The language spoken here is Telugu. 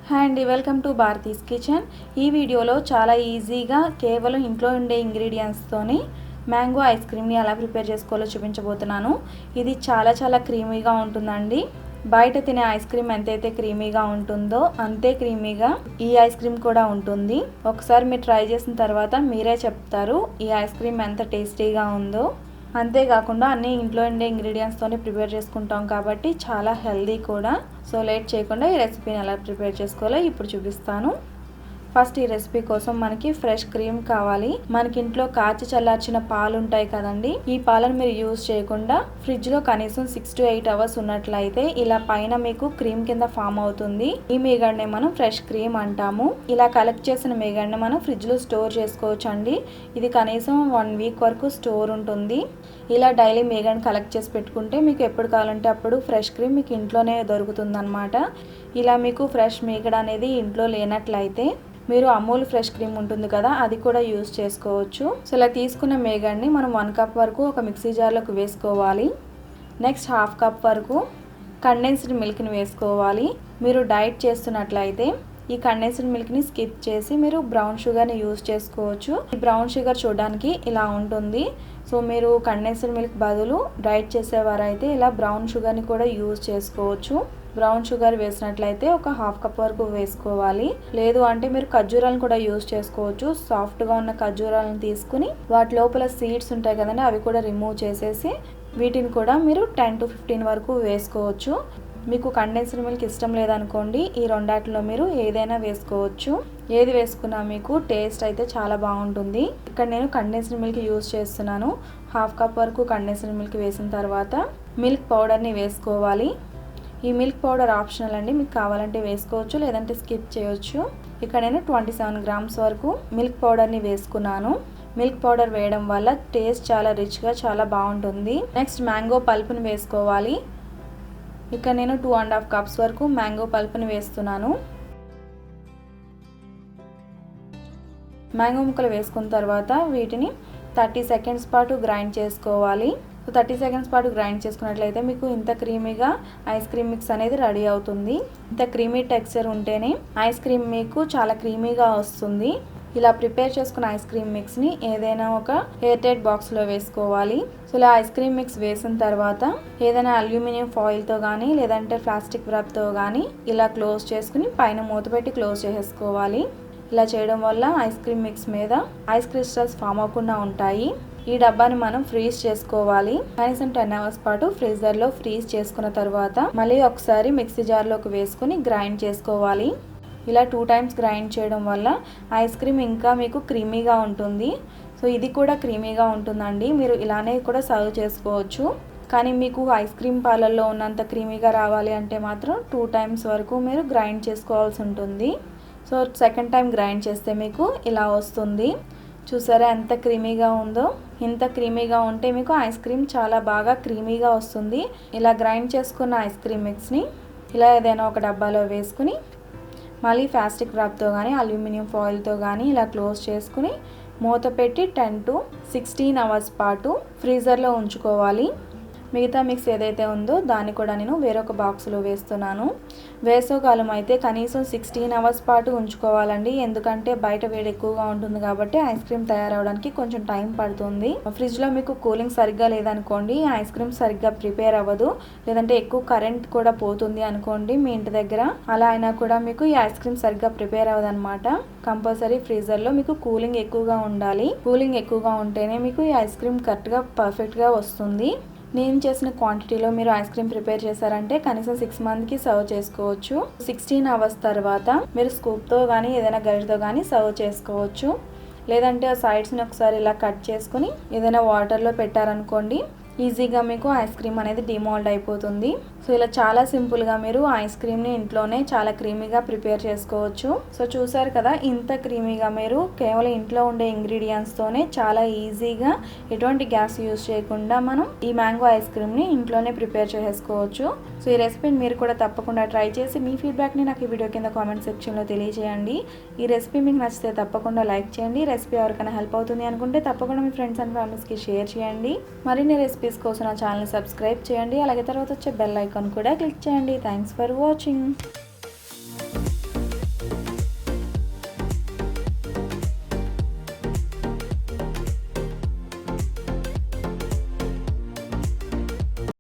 హాయ్ అండి, వెల్కమ్ టు భారతీస్ కిచెన్. ఈ వీడియోలో చాలా ఈజీగా కేవలం ఇంట్లో ఉండే ఇంగ్రీడియంట్స్తోని మ్యాంగో ఐస్ క్రీమ్ని ఎలా ప్రిపేర్ చేసుకోవాలో చూపించబోతున్నాను. ఇది చాలా క్రీమీగా ఉంటుందండి. బయట తినే ఐస్ క్రీమ్ ఎంతైతే క్రీమీగా ఉంటుందో అంతే క్రీమీగా ఈ ఐస్ క్రీమ్ కూడా ఉంటుంది. ఒకసారి మీరు ట్రై చేసిన తర్వాత మీరే చెప్తారు ఈ ఐస్ క్రీమ్ ఎంత టేస్టీగా ఉందో. అంతేకాకుండా అన్ని ఇంట్లో ఉండే ఇంగ్రీడియంట్స్తోనే ప్రిపేర్ చేసుకుంటాం కాబట్టి చాలా హెల్దీ కూడా. సో లేట్ చేయకుండా ఈ రెసిపీని ఎలా ప్రిపేర్ చేసుకోవాలో ఇప్పుడు చూపిస్తాను. ఫస్ట్ ఈ రెసిపీ కోసం మనకి ఫ్రెష్ క్రీమ్ కావాలి. మనకి ఇంట్లో కాచి చల్లార్చిన పాలు ఉంటాయి కదండి, ఈ పాలను మీరు యూజ్ చేయకుండా ఫ్రిడ్జ్లో కనీసం 6 to 8 hours ఉన్నట్లయితే ఇలా పైన మీకు క్రీమ్ కింద ఫామ్ అవుతుంది. ఈ మీగడనే మనం ఫ్రెష్ క్రీమ్ అంటాము. ఇలా కలెక్ట్ చేసిన మీగడని మనం ఫ్రిడ్జ్లో స్టోర్ చేసుకోవచ్చు అండి. ఇది కనీసం 1 week వరకు స్టోర్ ఉంటుంది. ఇలా డైలీ మీగడని కలెక్ట్ చేసి పెట్టుకుంటే మీకు ఎప్పుడు కావాలంటే అప్పుడు ఫ్రెష్ క్రీమ్ మీకు ఇంట్లోనే దొరుకుతుంది అనమాట. ఇలా మీకు ఫ్రెష్ మీగడ అనేది ఇంట్లో లేనట్లయితే మీరు అమూల్ ఫ్రెష్ క్రీమ్ ఉంటుంది కదా, అది కూడా యూజ్ చేసుకోవచ్చు. సో ఇలా తీసుకున్న మేగడ్ని మనం 1 cup వరకు ఒక మిక్సీ జార్లోకి వేసుకోవాలి. నెక్స్ట్ 1/2 cup వరకు కండెన్స్డ్ మిల్క్ని వేసుకోవాలి. మీరు డైట్ చేస్తున్నట్లయితే ఈ కండెన్స్డ్ మిల్క్ని స్కిప్ చేసి మీరు బ్రౌన్ షుగర్ని యూజ్ చేసుకోవచ్చు. ఈ బ్రౌన్ షుగర్ చూడడానికి ఇలా ఉంటుంది. సో మీరు కండెన్స్డ్ మిల్క్ బదులు డైట్ చేసేవారైతే ఇలా బ్రౌన్ షుగర్ని కూడా యూజ్ చేసుకోవచ్చు. బ్రౌన్ షుగర్ వేసినట్లయితే ఒక 1/2 cup వరకు వేసుకోవాలి. లేదు అంటే మీరు ఖర్జూరాలను కూడా యూజ్ చేసుకోవచ్చు. సాఫ్ట్గా ఉన్న ఖర్జూరాలను తీసుకుని వాటి లోపల సీడ్స్ ఉంటాయి కదండి, అవి కూడా రిమూవ్ చేసేసి వీటిని కూడా మీరు 10 to 15 వరకు వేసుకోవచ్చు. మీకు కండెన్స్డ్ మిల్క్ ఇష్టం లేదనుకోండి, ఈ రెండాటిలో మీరు ఏదైనా వేసుకోవచ్చు. ఏది వేసుకున్నా మీకు టేస్ట్ అయితే చాలా బాగుంటుంది. ఇక్కడ నేను కండెన్స్డ్ మిల్క్ యూజ్ చేస్తున్నాను. 1/2 cup వరకు కండెన్స్డ్ మిల్క్ వేసిన తర్వాత మిల్క్ పౌడర్ని వేసుకోవాలి. ఈ మిల్క్ పౌడర్ ఆప్షనల్ అండి, మీకు కావాలంటే వేసుకోవచ్చు లేదంటే స్కిప్ చేయొచ్చు. ఇక్కడ నేను 27 grams వరకు మిల్క్ పౌడర్ని వేసుకున్నాను. మిల్క్ పౌడర్ వేయడం వల్ల టేస్ట్ చాలా రిచ్గా చాలా బాగుంటుంది. నెక్స్ట్ మ్యాంగో పల్ప్ని వేసుకోవాలి. ఇక్కడ నేను 2.5 cups వరకు మ్యాంగో పల్ప్ని వేస్తున్నాను. మ్యాంగో ముక్కలు వేసుకున్న తర్వాత వీటిని 30 seconds పాటు గ్రైండ్ చేసుకోవాలి. 30 seconds పాటు గ్రైండ్ చేసుకున్నట్లయితే మీకు ఇంత క్రీమీగా ఐస్ క్రీమ్ మిక్స్ అనేది రెడీ అవుతుంది. ఇంత క్రీమీ టెక్స్చర్ ఉంటేనే ఐస్ క్రీమ్ మీకు చాలా క్రీమీగా వస్తుంది. ఇలా ప్రిపేర్ చేసుకున్న ఐస్ క్రీమ్ మిక్స్ని ఏదైనా ఒక ఎయిర్ టైట్ బాక్స్లో వేసుకోవాలి. సో ఇలా ఐస్ క్రీమ్ మిక్స్ వేసిన తర్వాత ఏదైనా అల్యూమినియం ఫాయిల్తో కానీ లేదంటే ప్లాస్టిక్ వ్రాప్తో కానీ ఇలా క్లోజ్ చేసుకుని పైన మూత పెట్టి క్లోజ్ చేసేసుకోవాలి. ఇలా చేయడం వల్ల ఐస్ క్రీమ్ మిక్స్ మీద ఐస్ క్రిస్టల్స్ ఫామ్ అవ్వకుండా ఉంటాయి. ఈ డబ్బాని మనం ఫ్రీజ్ చేసుకోవాలి. కనీసం 10 hours పాటు ఫ్రీజర్లో ఫ్రీజ్ చేసుకున్న తర్వాత మళ్ళీ ఒకసారి మిక్సీ జార్లోకి వేసుకుని గ్రైండ్ చేసుకోవాలి. ఇలా 2 times గ్రైండ్ చేయడం వల్ల ఐస్ క్రీమ్ ఇంకా మీకు క్రీమీగా ఉంటుంది. సో ఇది కూడా క్రీమీగా ఉంటుందండి. మీరు ఇలానే కూడా సర్వ్ చేసుకోవచ్చు. కానీ మీకు ఐస్ క్రీమ్ పాలల్లో ఉన్నంత క్రీమీగా రావాలి అంటే మాత్రం 2 times వరకు మీరు గ్రైండ్ చేసుకోవాల్సి ఉంటుంది. సో సెకండ్ టైం గ్రైండ్ చేస్తే మీకు ఇలా వస్తుంది. చూసారా ఎంత క్రీమీగా ఉందో. ఇంత క్రీమీగా ఉంటే మీకు ఐస్ క్రీమ్ చాలా బాగా క్రీమీగా వస్తుంది. ఇలా గ్రైండ్ చేసుకున్న ఐస్ క్రీమ్ మిక్స్ని ఇలా ఏదైనా ఒక డబ్బాలో వేసుకుని మళ్ళీ ప్లాస్టిక్ వ్రాప్తో కానీ అల్యూమినియం ఫాయిల్తో కానీ ఇలా క్లోజ్ చేసుకుని మూత పెట్టి 10 to 16 hours పాటు ఫ్రీజర్లో ఉంచుకోవాలి. మిగతా మిక్స్ ఏదైతే ఉందో దాన్ని కూడా నేను వేరొక బాక్స్లో వేస్తున్నాను. వేసవకాలం అయితే కనీసం 16 hours పాటు ఉంచుకోవాలండి. ఎందుకంటే బయట వేడి ఎక్కువగా ఉంటుంది కాబట్టి ఐస్ క్రీమ్ తయారవడానికి కొంచెం టైం పడుతుంది. ఫ్రిడ్జ్లో మీకు కూలింగ్ సరిగ్గా లేదనుకోండి, ఐస్ క్రీమ్ సరిగ్గా ప్రిపేర్ అవ్వదు. లేదంటే ఎక్కువ కరెంట్ కూడా పోతుంది అనుకోండి మీ ఇంటి దగ్గర, అలా అయినా కూడా మీకు ఈ ఐస్ క్రీమ్ సరిగ్గా ప్రిపేర్ అవ్వదు అనమాట. కంపల్సరీ ఫ్రీజర్లో మీకు కూలింగ్ ఎక్కువగా ఉండాలి. కూలింగ్ ఎక్కువగా ఉంటేనే మీకు ఈ ఐస్ క్రీమ్ కరెక్ట్గా పర్ఫెక్ట్గా వస్తుంది. నేను చేసిన క్వాంటిటీలో మీరు ఐస్ క్రీమ్ ప్రిపేర్ చేశారంటే కనీసం 6 monthsకి సర్వ్ చేసుకోవచ్చు. 16 hours తర్వాత మీరు స్కూప్తో కానీ ఏదైనా గరిటతో కానీ సర్వ్ చేసుకోవచ్చు. లేదంటే ఆ సైడ్స్ని ఒకసారి ఇలా కట్ చేసుకుని ఏదైనా వాటర్లో పెట్టారనుకోండి, ఈజీగా మీకు ఐస్ క్రీమ్ అనేది డిమోల్డ్ అయిపోతుంది. సో ఇలా చాలా సింపుల్గా మీరు ఐస్ క్రీమ్ని ఇంట్లోనే చాలా క్రీమీగా ప్రిపేర్ చేసుకోవచ్చు. సో చూసారు కదా, ఇంత క్రీమీగా మీరు కేవలం ఇంట్లో ఉండే ఇంగ్రీడియంట్స్తోనే చాలా ఈజీగా ఎటువంటి గ్యాస్ యూజ్ చేయకుండా మనం ఈ మ్యాంగో ఐస్ క్రీమ్ని ఇంట్లోనే ప్రిపేర్ చేసుకోవచ్చు. సో ఈ రెసిపీని మీరు కూడా తప్పకుండా ట్రై చేసి మీ ఫీడ్బ్యాక్ని నాకు ఈ వీడియో కింద కామెంట్ సెక్షన్లో తెలియజేయండి. ఈ రెసిపీ మీకు నచ్చితే తప్పకుండా లైక్ చేయండి. రెసిపీ ఎవరికైనా హెల్ప్ అవుతుంది అనుకుంటే తప్పకుండా మీ ఫ్రెండ్స్ అండ్ ఫ్యామిలీస్కి షేర్ చేయండి. మరిన్ని రెసిపీస్ కోసం నా ఛానల్ని సబ్స్క్రైబ్ చేయండి. అలాగే తర్వాత వచ్చే బెల్ ఐకాన్ కూడా క్లిక్ చేయండి. Thanks for watching.